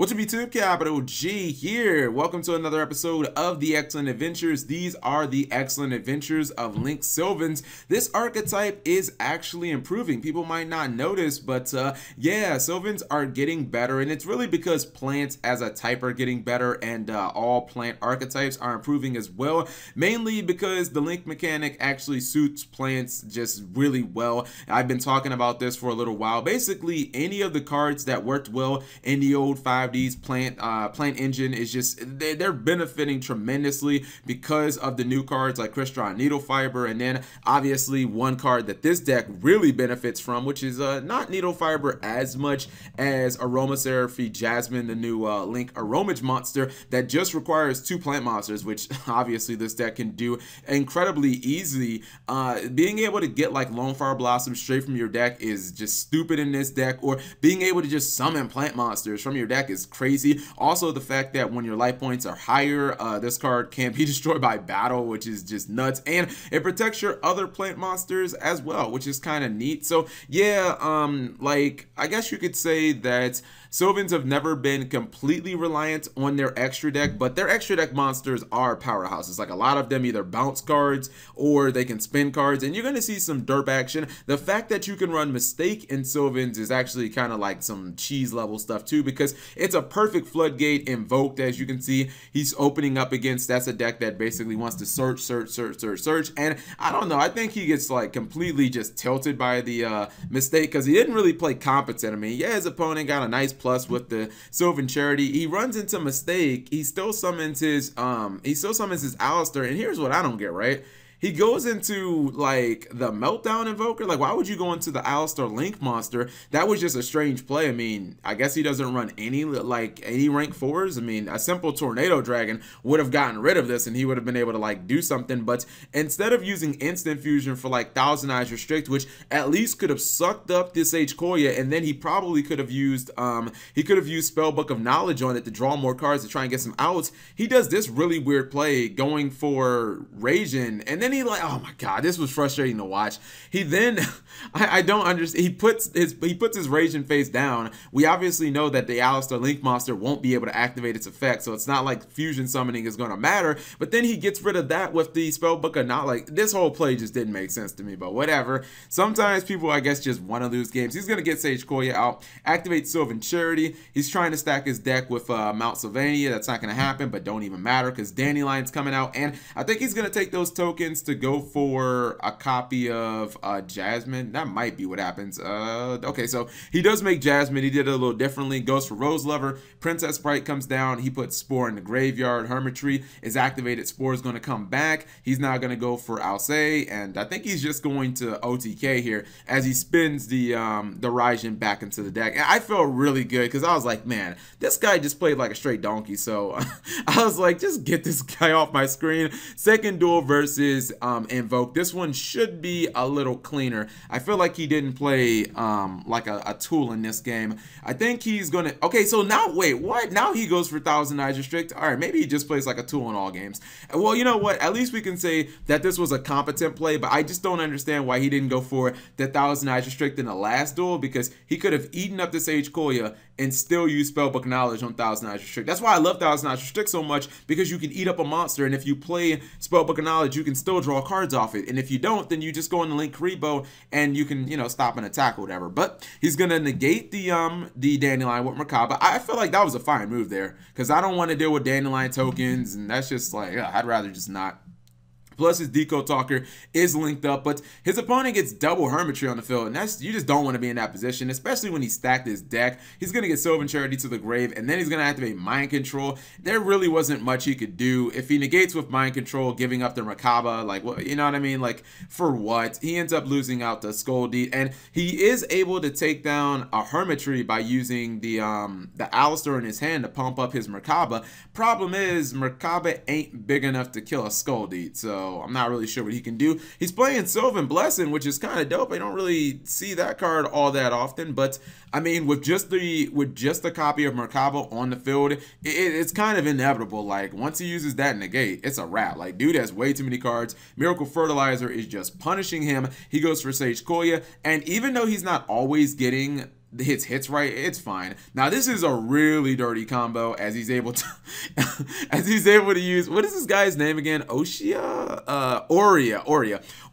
What's up YouTube, Capital G here. Welcome to another episode of the Excellent Adventures. These are the Excellent Adventures of Sylvans. This archetype is actually improving. People might not notice, but yeah, Sylvans are getting better, and it's really because plants as a type are getting better, and all plant archetypes are improving as well, mainly because the link mechanic actually suits plants just really well. I've been talking about this for a little while. Basically, any of the cards that worked well in the old 5Ds plant engine is just they're benefiting tremendously because of the new cards like Crystalline Needle Fiber, and then obviously one card that this deck really benefits from, which is not Needle Fiber as much as Aromatherapy Jasmine, the new Link Aromage monster that just requires 2 plant monsters, which obviously this deck can do incredibly easily. Being able to get like Lone Fire Blossom straight from your deck is just stupid in this deck, or being able to just summon plant monsters from your deck is crazy. Also, the fact that when your life points are higher, this card can't be destroyed by battle, which is just nuts, and it protects your other plant monsters as well, which is kind of neat. So yeah, like I guess you could say that Sylvans have never been completely reliant on their extra deck, but their extra deck monsters are powerhouses. Like a lot of them either bounce cards or they can spin cards, and you're going to see some derp action. The fact that you can run Mistake in Sylvans is actually kind of like some cheese level stuff too, because it's a perfect floodgate. Invoked, as you can see, he's opening up against, that's a deck that basically wants to search, and I don't know, I think he gets like completely just tilted by the Mistake because he didn't really play competent. I mean, yeah, his opponent got a nice plus with the Sylvan Charity. He runs into Mistake. He still summons his Alistair, and here's what I don't get, right? He goes into like the Meltdown Invoker. Like, why would you go into the Alistair Link monster? That was just a strange play. I mean, I guess he doesn't run any rank 4s. I mean, a simple Tornado Dragon would have gotten rid of this and he would have been able to like do something. But instead of using Instant Fusion for like Thousand Eyes Restrict, which at least could have sucked up this Koya, and then he probably could have used Spellbook of Knowledge on it to draw more cards to try and get some outs. He does this really weird play going for Raging, and then he like, oh my god, this was frustrating to watch. He then I don't understand, he puts his Raging face down. We obviously know that the Alistair Link monster won't be able to activate its effect, so it's not like fusion summoning is going to matter, but then he gets rid of that with the Spellbook of Knowledge. Like, this whole play just didn't make sense to me, but whatever. Sometimes people, I guess, just want to lose games. He's going to get Koya out, activate Sylvan Charity. He's trying to stack his deck with Mount Sylvania. That's not going to happen, but don't even matter because Dandelion's coming out, and I think he's going to take those tokens to go for a copy of Jasmine. That might be what happens. Okay, so he does make Jasmine. He did it a little differently. Goes for Rose Lover. Princess Sprite comes down. He puts Spore in the graveyard. Hermitry is activated. Spore is going to come back. He's now going to go for Alcei, and I think he's just going to OTK here as he spins the Raijin back into the deck. And I felt really good because I was like, man, this guy just played like a straight donkey. So I was like, just get this guy off my screen. Second duel versus Invoked. This one should be a little cleaner. I feel like he didn't play like a tool in this game. I think he's gonna, okay, so now wait, what? Now he goes for Thousand Eyes Restrict. All right, maybe he just plays like a tool in all games. Well, you know what, at least we can say that this was a competent play, but I just don't understand why he didn't go for the Thousand Eyes Restrict in the last duel, because he could have eaten up this Koya and still use Spellbook Knowledge on Thousand Eyes Restrict. That's why I love Thousand Eyes Restrict so much, because you can eat up a monster, and if you play Spellbook Knowledge, you can still draw cards off it, and if you don't, then you just go in the Link Rebo and you can, you know, stop an attack or whatever. But he's gonna negate the Dandelion with Merkaba. I feel like that was a fine move there, because I don't want to deal with Dandelion tokens, and that's just like, I'd rather just not. Plus his Deco Talker is linked up, but his opponent gets double Hermitry on the field, and that's, you just don't want to be in that position, especially when he stacked his deck. He's going to get Sylvan Charity to the grave, and then he's going to activate Mind Control. There really wasn't much he could do. If he negates with Mind Control, giving up the Merkaba, like, what, you know what I mean? Like, for what? He ends up losing out to Skull Deed, and he is able to take down a Hermitry by using the Alistair in his hand to pump up his Merkaba. Problem is, Merkaba ain't big enough to kill a Skull Deed, so I'm not really sure what he can do. He's playing Sylvan Blessing, which is kind of dope. I don't really see that card all that often, but I mean, with just the copy of Merkaba on the field, it's kind of inevitable. Like, once he uses that negate, it's a wrap. Like, dude has way too many cards. Miracle Fertilizer is just punishing him. He goes for Koya, and even though he's not always getting hits right, it's fine. Now this is a really dirty combo as he's able to use, what is this guy's name again?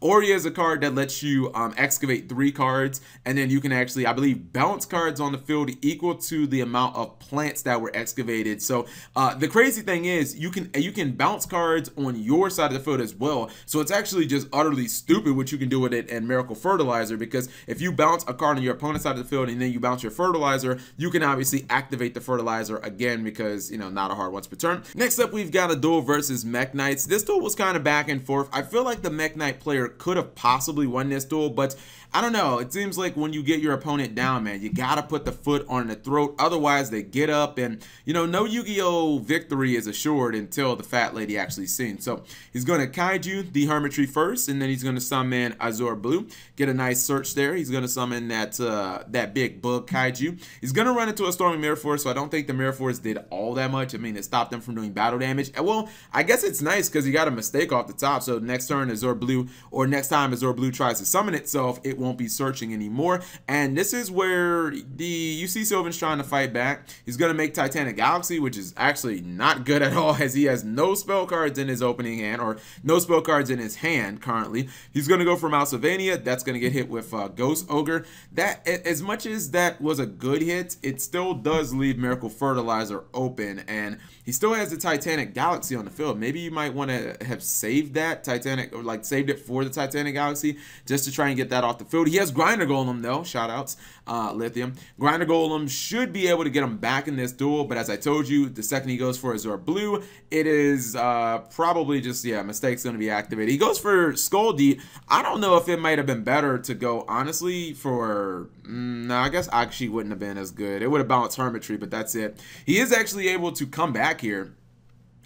Aurea is a card that lets you excavate 3 cards, and then you can actually, I believe, bounce cards on the field equal to the amount of plants that were excavated. So the crazy thing is you can bounce cards on your side of the field as well. So it's actually just utterly stupid what you can do with it in Miracle Fertilizer, because if you bounce a card on your opponent's side of the field and then you bounce your fertilizer, you can obviously activate the fertilizer again because, you know, not a hard once per turn. Next up, we've got a duel versus Mekk-Knights. This duel was kind of back and forth. I feel like the Mekk-Knight player could have possibly won this duel, but I don't know. It seems like when you get your opponent down, man, you gotta put the foot on the throat. Otherwise, they get up, and you know, no Yu-Gi-Oh victory is assured until the fat lady actually sings. So he's gonna Kaiju the Hermitry first, and then he's gonna summon Azure Blue. Get a nice search there. He's gonna summon that big bug Kaiju. He's gonna run into a Stormy Mirror Force, so I don't think the Mirror Force did all that much. I mean, it stopped them from doing battle damage. And well, I guess it's nice because he got a mistake off the top. So next turn Azure Blue, or next time Azure Blue tries to summon itself, it won't be searching anymore. And this is where you see Sylvan's trying to fight back. He's gonna make Titanic Galaxy, which is actually not good at all, as he has no spell cards in his opening hand, or no spell cards in his hand currently. He's gonna go for Malsylvania. That's gonna get hit with Ghost Ogre. That, as much as that was a good hit, it still does leave Miracle Fertilizer open, and he still has the Titanic Galaxy on the field. Maybe you might want to have saved that Titanic, or like saved it for the Titanic Galaxy, just to try and get that off the field. He has Grinder Golem though, shout outs, Lithium. Grinder Golem should be able to get him back in this duel, but as I told you, the second he goes for Azure Blue, it is probably just, yeah, mistake's going to be activated. He goes for Skull Deep. I don't know if it might have been better to go, honestly, for, no, I guess actually wouldn't have been as good. It would have bounced Hermitry, but that's it. He is actually able to come back here,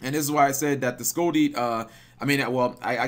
and this is why I said that the Skull Deep, I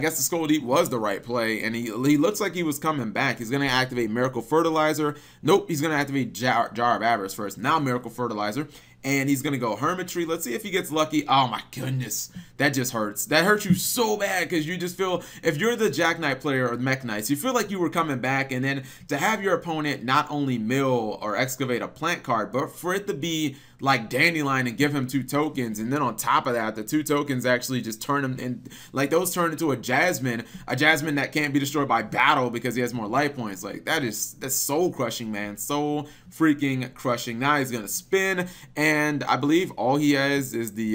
guess the Skull Deep was the right play, and he looks like he was coming back. He's going to activate Miracle Fertilizer. Nope, he's going to activate Jar of Avarice first. Now Miracle Fertilizer. And he's going to go Hermitry. Let's see if he gets lucky. Oh my goodness. That just hurts. That hurts you so bad, because you just feel, if you're the Jack Knight player or Mekk-Knights, you feel like you were coming back, and then to have your opponent not only mill or excavate a plant card, but for it to be like Dandelion and give him 2 tokens, and then on top of that, the 2 tokens actually just turn him in, like those turn into a Jasmine that can't be destroyed by battle because he has more life points. Like that's soul crushing, man. Soul freaking crushing. Now he's gonna spin, and I believe all he has is the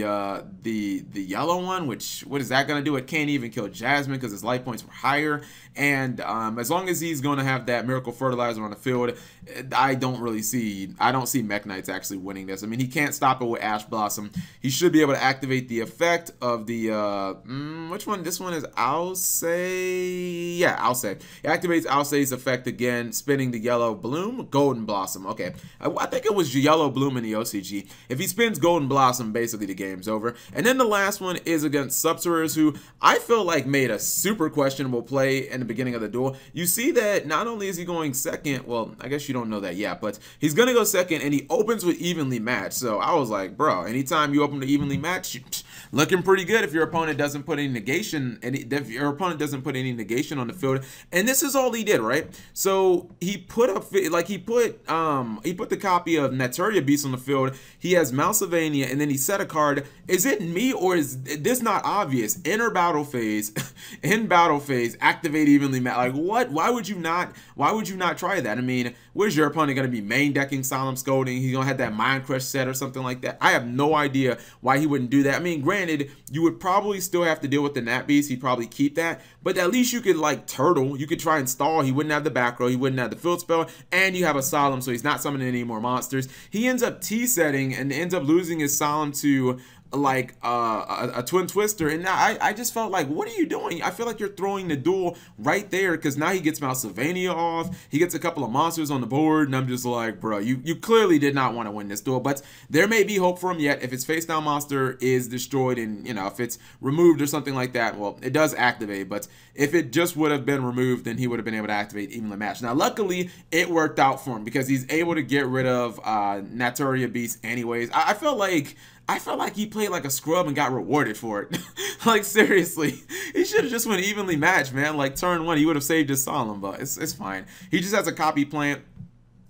yellow one, which, what is that gonna do? It can't even kill Jasmine because his life points were higher. And as long as he's gonna have that Miracle Fertilizer on the field, I don't see Mekk-Knights actually winning this. I mean, he can't stop it with Ash Blossom. He should be able to activate the effect of the which one? This one is Alcay. Yeah, Alcay. He activates Alcay's effect again, spinning the Yellow Bloom, Golden Blossom. Okay, I think it was Yellow Bloom in the OCG. If he spins Golden Blossom, basically the game's over. And then the last one is against Subterrors, who I feel like made a super questionable play in the beginning of the duel. You see that not only is he going second, well, I guess you don't know that yet, but he's gonna go second, and he opens with Evenly Matched. So I was like, bro, anytime you open to Evenly Matched, looking pretty good if your opponent doesn't put any negation, on the field. And this is all he did, right? So he put the copy of Naturia Beast on the field. He has Malsylvania, and then he set a card. Is it me, or is this not obvious? Enter battle phase, in battle phase, activate Evenly Matched. Like, what? Why would you not try that? I mean, where's your opponent gonna be main decking Solemn Scolding? He's gonna have that Mind Crush set or something like that. I have no idea why he wouldn't do that. I mean, granted, you would probably still have to deal with the Nat Beast. He'd probably keep that, but at least you could, like, turtle. You could try and stall. He wouldn't have the back row. He wouldn't have the field spell, and you have a Solemn, so he's not summoning any more monsters. He ends up T-setting and ends up losing his Solemn to like a Twin Twister, and now I just felt like, what are you doing? I feel like you're throwing the duel right there, because now he gets Malsylvania off, he gets a couple of monsters on the board, and I'm just like, bro, you clearly did not want to win this duel. But there may be hope for him yet. If his face down monster is destroyed, and you know, if it's removed or something like that, well, it does activate. But if it just would have been removed, then he would have been able to activate Evenly Matched. Now luckily it worked out for him, because he's able to get rid of Naturia Beast anyways. I felt like he played like a scrub and got rewarded for it. Like, seriously, he should have just went Evenly Matched, man. Like, turn 1, he would have saved his Solemn, but it's fine. He just has a copy plant.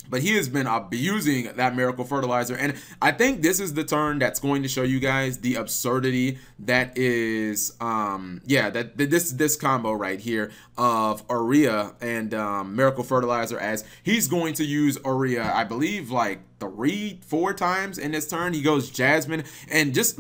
But he has been abusing that Miracle Fertilizer. And I think this is the turn that's going to show you guys the absurdity that is, this combo right here of Aurea and Miracle Fertilizer, as he's going to use Aurea, I believe, like 3-4 times in this turn. He goes Jasmine, and just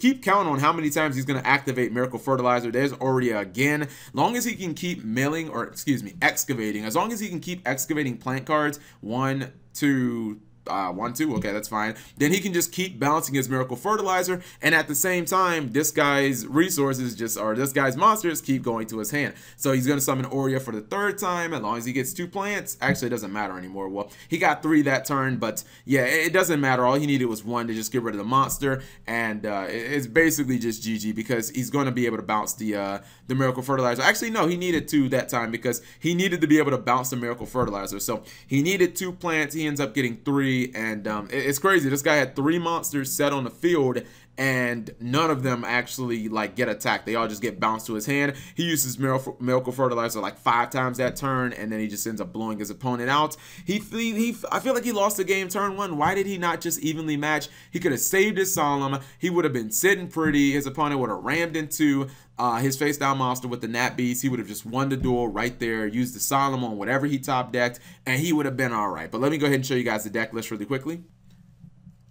keep counting on how many times he's going to activate Miracle Fertilizer. There's Aurea again. Long as he can keep milling, or excuse me, excavating, as long as he can keep excavating plant cards, 1, 2, 1, 2, okay, that's fine. Then he can just keep balancing his Miracle Fertilizer, and at the same time, this guy's resources or this guy's monsters keep going to his hand. So he's going to summon Aurea for the 3rd time, as long as he gets 2 plants. Actually, it doesn't matter anymore. Well, he got 3 that turn, but yeah, it doesn't matter. All he needed was 1 to just get rid of the monster, and it's basically just GG, because he's going to be able to bounce the Miracle Fertilizer. Actually, no, he needed 2 that time, because he needed to be able to bounce the Miracle Fertilizer. So he needed 2 plants. He ends up getting 3. And it's crazy. This guy had 3 monsters set on the field, and none of them actually like get attacked. They all just get bounced to his hand. He uses Miracle Fertilizer like 5 times that turn, and then he just ends up blowing his opponent out. I feel like he lost the game turn 1. Why did he not just evenly match? He could have saved his Solemn. He would have been sitting pretty. His opponent would have rammed into his face down monster with the Nat Beast. He would have just won the duel right there, used the Solemn on whatever he top decked, and he would have been all right. But let me go ahead and show you guys the deck list really quickly.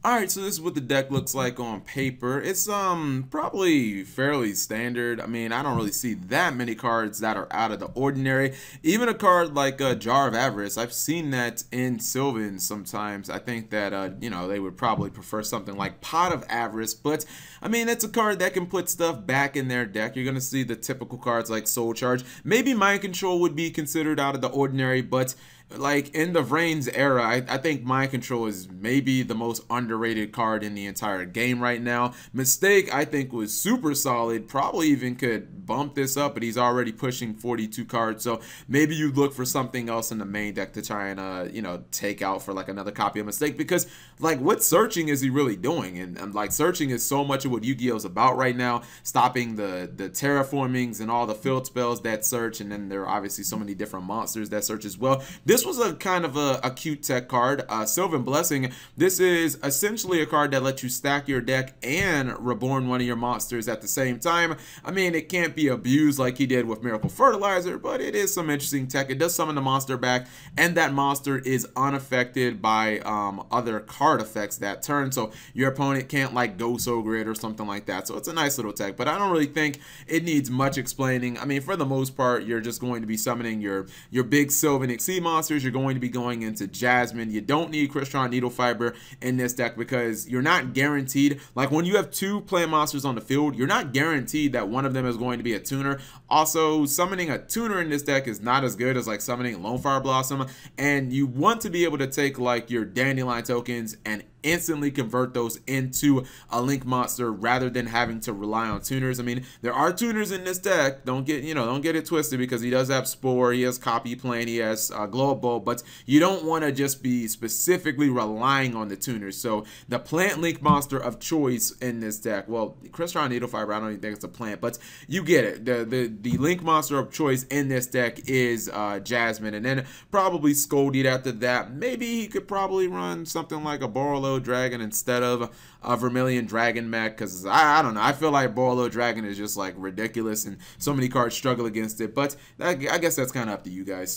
Alright, so this is what the deck looks like on paper. It's probably fairly standard. I mean, I don't really see that many cards that are out of the ordinary. Even a card like Jar of Avarice, I've seen that in Sylvan sometimes. I think that, you know, they would probably prefer something like Pot of Avarice, but I mean, it's a card that can put stuff back in their deck. You're going to see the typical cards like Soul Charge. Maybe Mind Control would be considered out of the ordinary, but like in the Vrain's era, I think Mind Control is maybe the most underrated card in the entire game right now. Mistake, I think, was super solid. Probably even could bump this up, but he's already pushing 42 cards. So maybe you look for something else in the main deck to try and, you know, take out for like another copy of Mistake. Because like, what searching is he really doing? And like, searching is so much of what Yu-Gi-Oh! Is about right now. Stopping the terraformings and all the field spells that search. And then there are obviously so many different monsters that search as well. This was a kind of a cute tech card, Sylvan Blessing. This is essentially a card that lets you stack your deck and reborn one of your monsters at the same time. I mean, it can't be abused like he did with Miracle Fertilizer, but it is some interesting tech. It does summon the monster back, and that monster is unaffected by other card effects that turn, so your opponent can't like go so grid or something like that. So it's a nice little tech, but I don't really think it needs much explaining. I mean, for the most part, you're just going to be summoning your big Sylvan Exceed monsters. You're going to be going into Jasmine. You don't need Crystron Needle Fiber in this deck, because you're not guaranteed, like when you have 2 plant monsters on the field, you're not guaranteed that one of them is going to be a tuner. Also, summoning a tuner in this deck is not as good as like summoning Lone Fire Blossom, and you want to be able to take like your Dandelion tokens and instantly convert those into a Link monster rather than having to rely on tuners. I mean, there are tuners in this deck. Don't get it twisted, because he does have Spore, he has Copy Plane, he has Glow Bulb, but you don't want to just be specifically relying on the tuners. So the plant Link monster of choice in this deck, well, Crystron Needle Fiber, I don't even think it's a plant, but you get it. The Link monster of choice in this deck is Jasmine, and then probably Scolded after that. Maybe he could probably run something like a Borreload Dragon instead of a Vermilion Dragon Mech, because I don't know, I feel like Borreload Dragon is just like ridiculous, and so many cards struggle against it, but I guess that's kind of up to you guys.